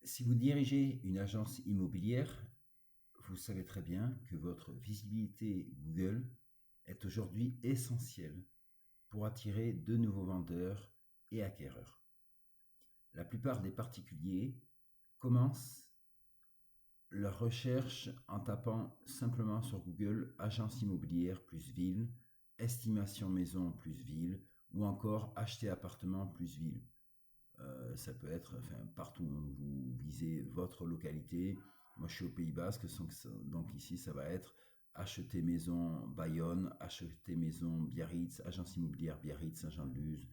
Si vous dirigez une agence immobilière, vous savez très bien que votre visibilité Google est aujourd'hui essentielle pour attirer de nouveaux vendeurs et acquéreurs. La plupart des particuliers commencent leur recherche en tapant simplement sur Google agence immobilière plus ville, estimation maison plus ville ou encore acheter appartement plus ville. Ça peut être partout où vous visez votre localité. Moi, je suis au Pays Basque, donc ici, ça va être acheter maison Bayonne, acheter maison Biarritz, agence immobilière Biarritz, Saint-Jean-de-Luz,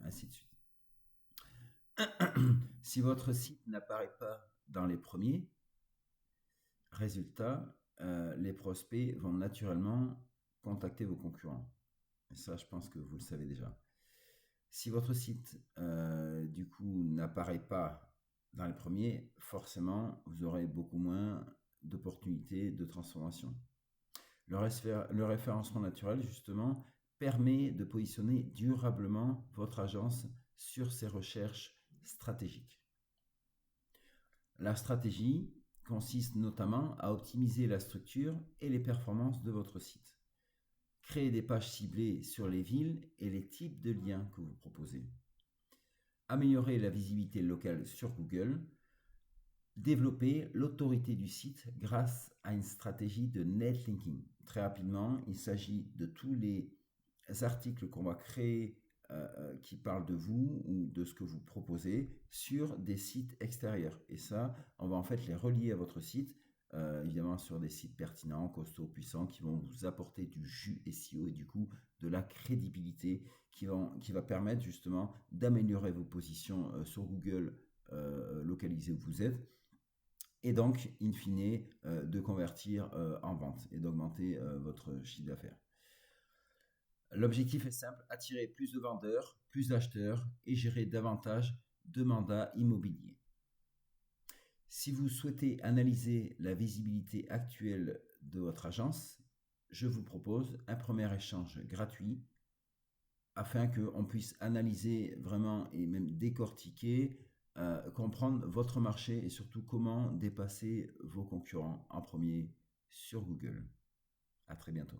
ainsi de suite. Si votre site n'apparaît pas dans les premiers, résultat, les prospects vont naturellement contacter vos concurrents. Et ça, je pense que vous le savez déjà. Si votre site, du coup, n'apparaît pas dans les premiers, forcément, vous aurez beaucoup moins d'opportunités de transformation. Le référencement naturel, justement, permet de positionner durablement votre agence sur ses recherches stratégiques. La stratégie consiste notamment à optimiser la structure et les performances de votre site. Créer des pages ciblées sur les villes et les types de liens que vous proposez. Améliorer la visibilité locale sur Google. Développer l'autorité du site grâce à une stratégie de netlinking. Très rapidement, il s'agit de tous les articles qu'on va créer qui parlent de vous ou de ce que vous proposez sur des sites extérieurs. Et ça, on va en fait les relier à votre site, évidemment sur des sites pertinents, costauds, puissants, qui vont vous apporter du jus SEO et du coup de la crédibilité qui va permettre justement d'améliorer vos positions sur Google localisé où vous êtes, et donc, in fine, de convertir en vente et d'augmenter votre chiffre d'affaires. L'objectif est simple, attirer plus de vendeurs, plus d'acheteurs et gérer davantage de mandats immobiliers. Si vous souhaitez analyser la visibilité actuelle de votre agence, je vous propose un premier échange gratuit afin qu'on puisse analyser vraiment et même décortiquer, comprendre votre marché et surtout comment dépasser vos concurrents en premier sur Google. À très bientôt.